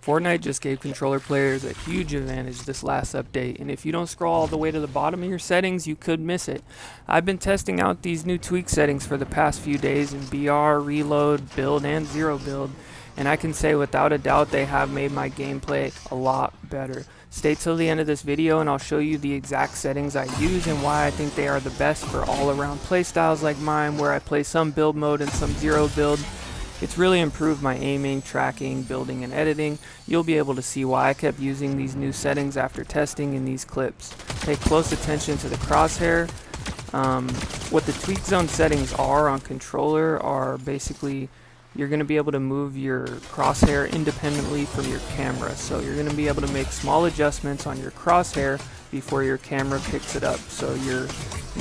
Fortnite just gave controller players a huge advantage this last update, and if you don't scroll all the way to the bottom of your settings, you could miss it. I've been testing out these new tweak settings for the past few days in BR, Reload, Build, and Zero Build, and I can say without a doubt they have made my gameplay a lot better. Stay till the end of this video and I'll show you the exact settings I use and why I think they are the best for all-around playstyles like mine, where I play some build mode and some zero build. It's really improved my aiming, tracking, building, and editing. You'll be able to see why I kept using these new settings after testing in these clips. Pay close attention to the crosshair. What the tweak zone settings are on controller are basically you're going to be able to move your crosshair independently from your camera. So you're going to be able to make small adjustments on your crosshair before your camera picks it up. So your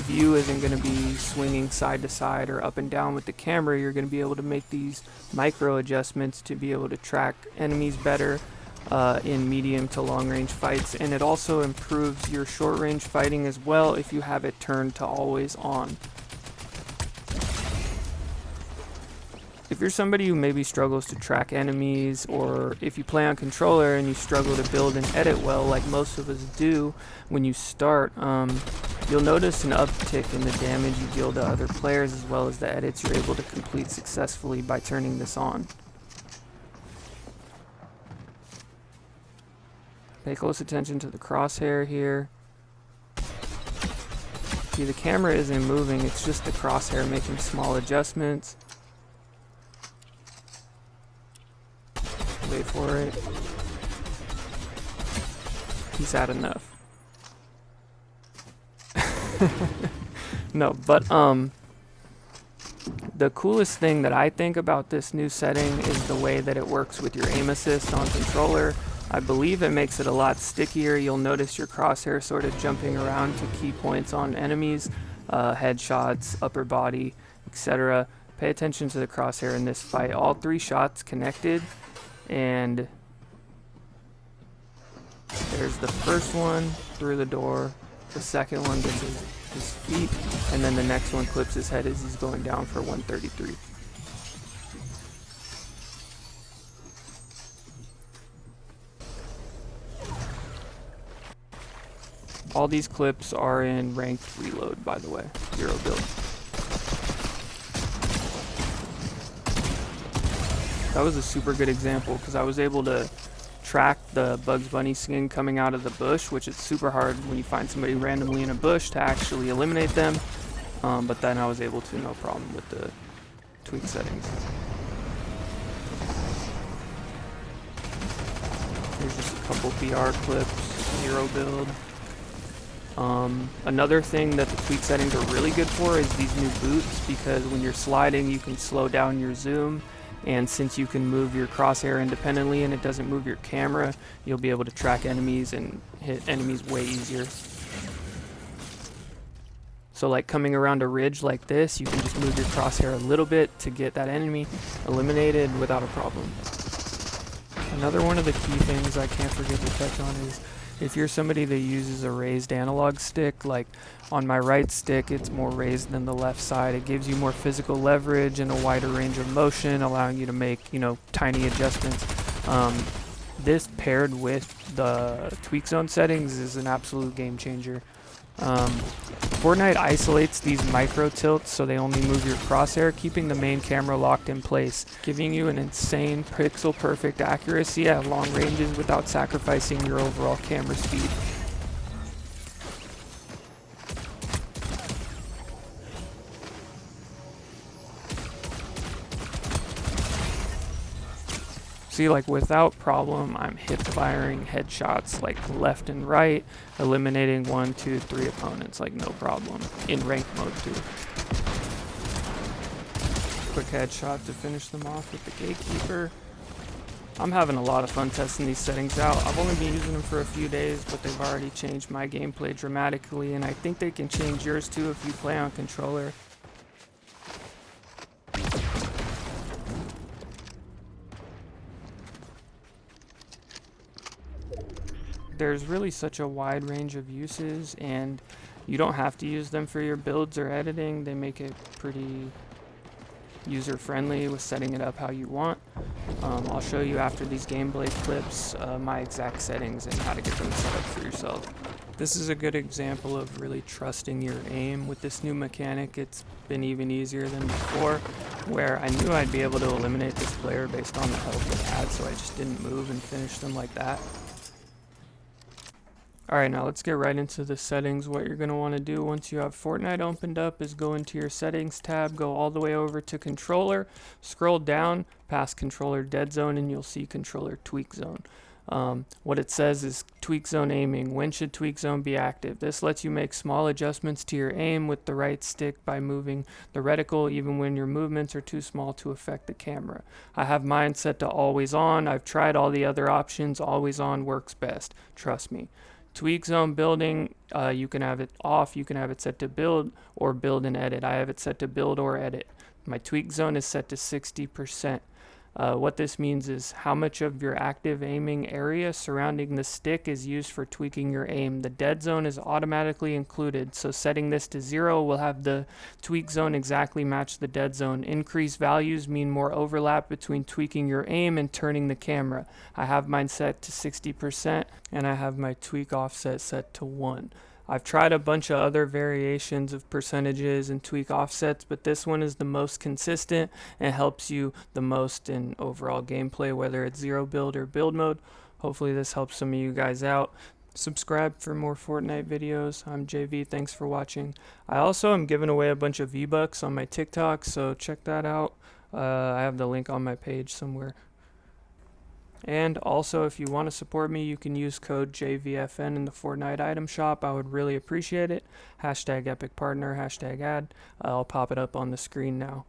view isn't going to be swinging side to side or up and down with the camera. You're going to be able to make these micro adjustments to be able to track enemies better in medium to long range fights. And it also improves your short range fighting as well if you have it turned to always on. If you're somebody who maybe struggles to track enemies, or if you play on controller and you struggle to build and edit well like most of us do when you start, you'll notice an uptick in the damage you deal to other players as well as the edits you're able to complete successfully by turning this on. Pay close attention to the crosshair here. See, the camera isn't moving, it's just the crosshair making small adjustments. Wait for it. He's had enough. No, but the coolest thing that I think about this new setting is the way that it works with your aim assist on controller. I believe it makes it a lot stickier. You'll notice your crosshair sort of jumping around to key points on enemies, headshots, upper body, etc. Pay attention to the crosshair in this fight. All three shots connected. And there's the first one through the door, the second one gets his feet, and then the next one clips his head as he's going down for 133. All these clips are in ranked reload, by the way, zero build. That was a super good example because I was able to track the Bugs Bunny skin coming out of the bush, which is super hard when you find somebody randomly in a bush to actually eliminate them. But then I was able to, no problem with the tweak settings. Here's just a couple BR clips, zero build. Another thing that the tweak settings are really good for is these new boots, because when you're sliding you can slow down your zoom. And since you can move your crosshair independently and it doesn't move your camera, you'll be able to track enemies and hit enemies way easier. So like coming around a ridge like this, you can just move your crosshair a little bit to get that enemy eliminated without a problem. Another one of the key things I can't forget to touch on is if you're somebody that uses a raised analog stick, like on my right stick it's more raised than the left side. It gives you more physical leverage and a wider range of motion, allowing you to make, tiny adjustments. This paired with the tweak zone settings is an absolute game changer. Fortnite isolates these micro tilts so they only move your crosshair, keeping the main camera locked in place, giving you an insane pixel perfect accuracy at long ranges without sacrificing your overall camera speed. See, like without problem, I'm hip firing headshots like left and right, eliminating 1, 2, 3 opponents like no problem, in ranked mode too. Quick headshot to finish them off with the gatekeeper. I'm having a lot of fun testing these settings out. I've only been using them for a few days, but they've already changed my gameplay dramatically, and I think they can change yours too if you play on controller. There's really such a wide range of uses, and you don't have to use them for your builds or editing. They make it pretty user friendly with setting it up how you want. I'll show you after these gameplay clips my exact settings and how to get them set up for yourself. This is a good example of really trusting your aim. With this new mechanic, it's been even easier than before, where I knew I'd be able to eliminate this player based on the health they had, so I just didn't move and finish them like that. Alright, now let's get right into the settings. What you're going to want to do once you have Fortnite opened up is go into your settings tab, go all the way over to controller, scroll down past controller dead zone, and you'll see controller tweak zone. What it says is tweak zone aiming. When should tweak zone be active? This lets you make small adjustments to your aim with the right stick by moving the reticle even when your movements are too small to affect the camera. I have mine set to always on. I've tried all the other options. Always on works best. Trust me. Tweak zone building, you can have it off. You can have it set to build or build and edit. I have it set to build or edit. My tweak zone is set to 60%. What this means is how much of your active aiming area surrounding the stick is used for tweaking your aim. The dead zone is automatically included, so setting this to 0 will have the tweak zone exactly match the dead zone. Increased values mean more overlap between tweaking your aim and turning the camera. I have mine set to 60%, and I have my tweak offset set to 1. I've tried a bunch of other variations of percentages and tweak offsets, but this one is the most consistent and helps you the most in overall gameplay, whether it's zero build or build mode. Hopefully this helps some of you guys out. Subscribe for more Fortnite videos. I'm JV, thanks for watching. I also am giving away a bunch of V-Bucks on my TikTok, so check that out. I have the link on my page somewhere. And also, if you want to support me, you can use code JVFN in the Fortnite item shop. I would really appreciate it. #EpicPartner, #ad. I'll pop it up on the screen now.